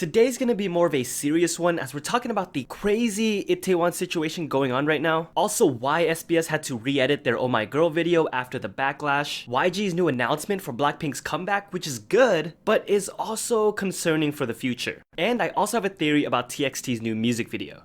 Today's gonna be more of a serious one as we're talking about the crazy Itaewon situation going on right now. Also, why SBS had to re-edit their Oh My Girl video after the backlash. YG's new announcement for BLACKPINK's comeback, which is good, but is also concerning for the future. And I also have a theory about TXT's new music video.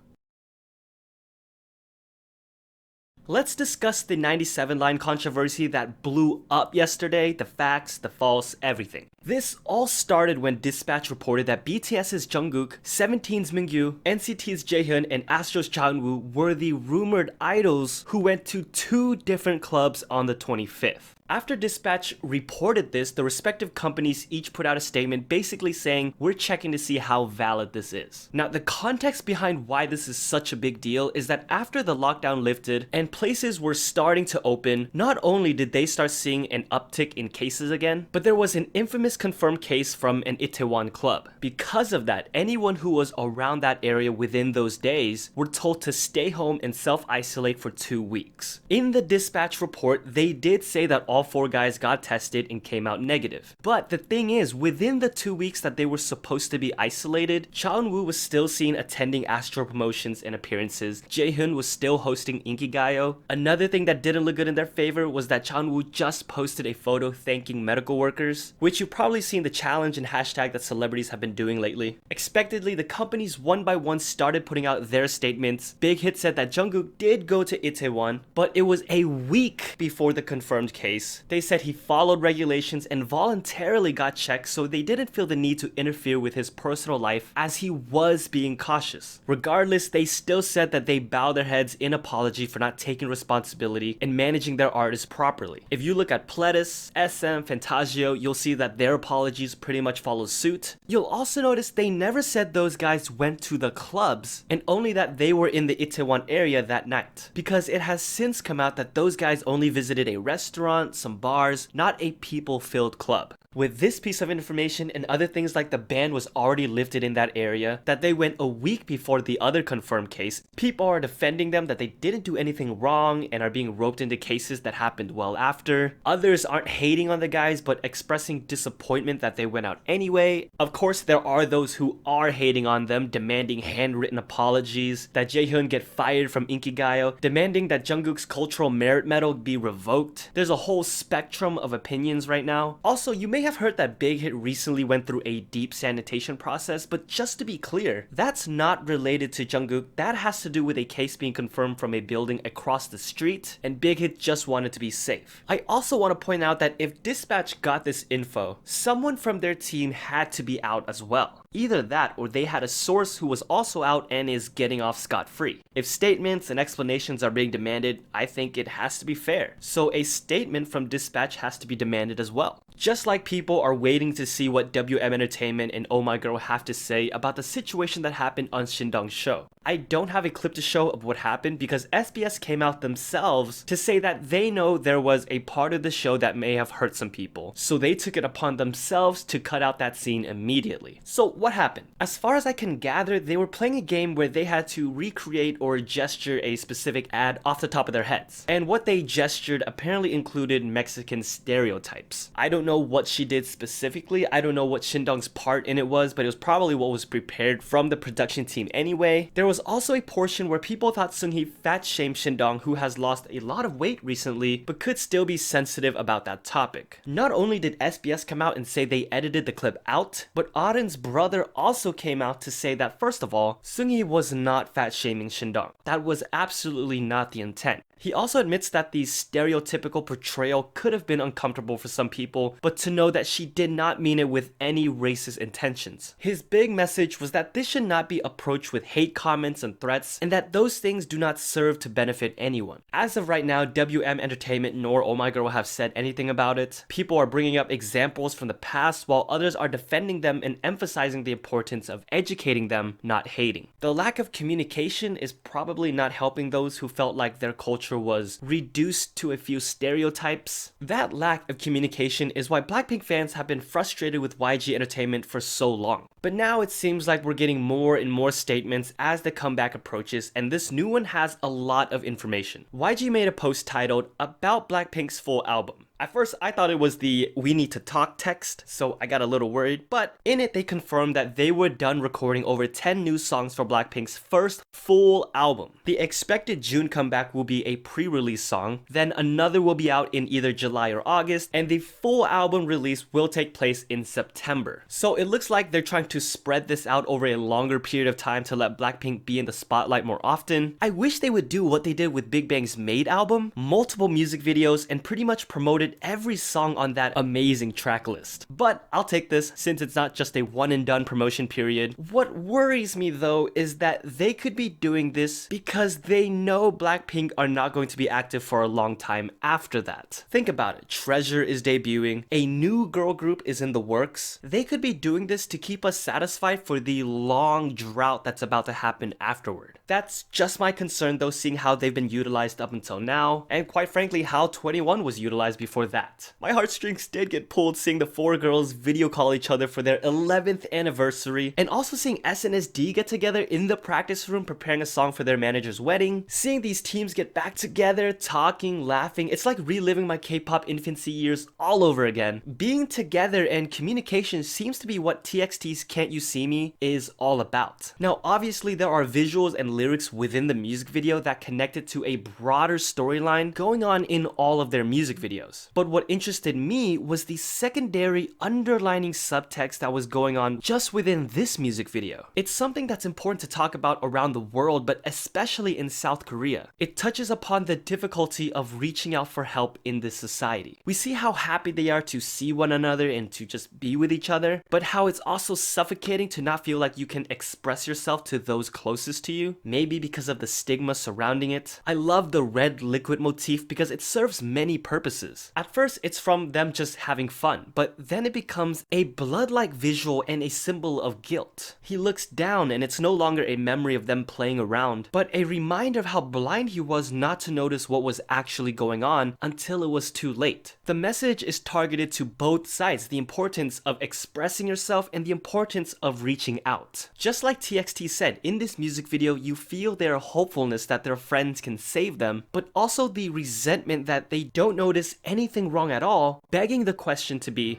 Let's discuss the 97 line controversy that blew up yesterday, the facts, the false, everything. This all started when Dispatch reported that BTS's Jungkook, SEVENTEEN's Mingyu, NCT's Jaehyun, and Astro Cha Eun Woo were the rumored idols who went to 2 different clubs on the 25th. After Dispatch reported this, the respective companies each put out a statement basically saying, we're checking to see how valid this is. Now, the context behind why this is such a big deal is that after the lockdown lifted and places were starting to open, not only did they start seeing an uptick in cases again, but there was an infamous confirmed case from an Itaewon club. Because of that, anyone who was around that area within those days were told to stay home and self-isolate for 2 weeks. In the Dispatch report, they did say that all 4 guys got tested and came out negative. But the thing is, within the 2 weeks that they were supposed to be isolated, Cha Eun Woo was still seen attending Astro promotions and appearances. Jaehyun was still hosting Inkigayo. Another thing that didn't look good in their favor was that Cha Eun Woo just posted a photo thanking medical workers, which you've probably seen the challenge and hashtag that celebrities have been doing lately. Expectedly, the companies one by one started putting out their statements. Big Hit said that Jungkook did go to Itaewon, but it was a week before the confirmed case. They said he followed regulations and voluntarily got checked, so they didn't feel the need to interfere with his personal life as he was being cautious. Regardless, they still said that they bow their heads in apology for not taking responsibility and managing their artists properly. If you look at Pledis, SM, Fantagio, you'll see that their apologies pretty much follow suit. You'll also notice they never said those guys went to the clubs, and only that they were in the Itaewon area that night, because it has since come out that those guys only visited a restaurant, some bars, not a people-filled club. With this piece of information and other things like the ban was already lifted in that area, that they went a week before the other confirmed case, people are defending them that they didn't do anything wrong and are being roped into cases that happened well after. Others aren't hating on the guys but expressing disappointment that they went out anyway. Of course, there are those who are hating on them, demanding handwritten apologies, that Jaehyun get fired from Inkigayo, demanding that Jungkook's cultural merit medal be revoked. There's a whole spectrum of opinions right now. Also, you may have heard that Big Hit recently went through a deep sanitation process, but just to be clear, that's not related to Jungkook. That has to do with a case being confirmed from a building across the street, and Big Hit just wanted to be safe. I also want to point out that if Dispatch got this info, someone from their team had to be out as well. Either that or they had a source who was also out and is getting off scot-free. If statements and explanations are being demanded, I think it has to be fair. So a statement from Dispatch has to be demanded as well. Just like people are waiting to see what WM Entertainment and Oh My Girl have to say about the situation that happened on Shindong's show. I don't have a clip to show of what happened because SBS came out themselves to say that they know there was a part of the show that may have hurt some people, so they took it upon themselves to cut out that scene immediately. So what happened? As far as I can gather, they were playing a game where they had to recreate or gesture a specific ad off the top of their heads. And what they gestured apparently included Mexican stereotypes. I don't know what she did specifically. I don't know what Shindong's part in it was, but it was probably what was prepared from the production team anyway. There was also a portion where people thought Seunghee fat-shamed Shindong, who has lost a lot of weight recently, but could still be sensitive about that topic. Not only did SBS come out and say they edited the clip out, but Aren's brother also came out to say that first of all, Seunghee was not fat-shaming Shindong. That was absolutely not the intent. He also admits that the stereotypical portrayal could have been uncomfortable for some people, but to know that she did not mean it with any racist intentions. His big message was that this should not be approached with hate comments and threats, and that those things do not serve to benefit anyone. As of right now, WM Entertainment nor Oh My Girl have said anything about it. People are bringing up examples from the past while others are defending them and emphasizing the importance of educating them, not hating. The lack of communication is probably not helping those who felt like their culture was reduced to a few stereotypes. That lack of communication is why BLACKPINK fans have been frustrated with YG Entertainment for so long. But now it seems like we're getting more and more statements as the comeback approaches, and this new one has a lot of information. YG made a post titled "About BLACKPINK's Full Album." At first, I thought it was the "we need to talk" text, so I got a little worried, but in it they confirmed that they were done recording over 10 new songs for BLACKPINK's first full album. The expected June comeback will be a pre-release song, then another will be out in either July or August, and the full album release will take place in September. So it looks like they're trying to spread this out over a longer period of time to let BLACKPINK be in the spotlight more often. I wish they would do what they did with Big Bang's Made album, multiple music videos, and pretty much promoted every song on that amazing track list. But I'll take this since it's not just a one and done promotion period. What worries me though is that they could be doing this because they know BLACKPINK are not going to be active for a long time after that. Think about it. Treasure is debuting, a new girl group is in the works. They could be doing this to keep us satisfied for the long drought that's about to happen afterward. That's just my concern though, seeing how they've been utilized up until now, and quite frankly how 21 was utilized before that. My heartstrings did get pulled seeing the four girls video call each other for their 11th anniversary, and also seeing SNSD get together in the practice room preparing a song for their manager's wedding. Seeing these teams get back together, talking, laughing, it's like reliving my K-pop infancy years all over again. Being together and communication seems to be what TXT's Can't You See Me is all about. Now obviously there are visuals and lyrics within the music video that connected to a broader storyline going on in all of their music videos. But what interested me was the secondary underlining subtext that was going on just within this music video. It's something that's important to talk about around the world, but especially in South Korea. It touches upon the difficulty of reaching out for help in this society. We see how happy they are to see one another and to just be with each other, but how it's also suffocating to not feel like you can express yourself to those closest to you, maybe because of the stigma surrounding it. I love the red liquid motif because it serves many purposes. At first, it's from them just having fun, but then it becomes a blood-like visual and a symbol of guilt. He looks down and it's no longer a memory of them playing around, but a reminder of how blind he was not to notice what was actually going on until it was too late. The message is targeted to both sides, the importance of expressing yourself and the importance of reaching out. Just like TXT said, in this music video, you feel their hopefulness that their friends can save them, but also the resentment that they don't notice anything wrong at all, begging the question to be,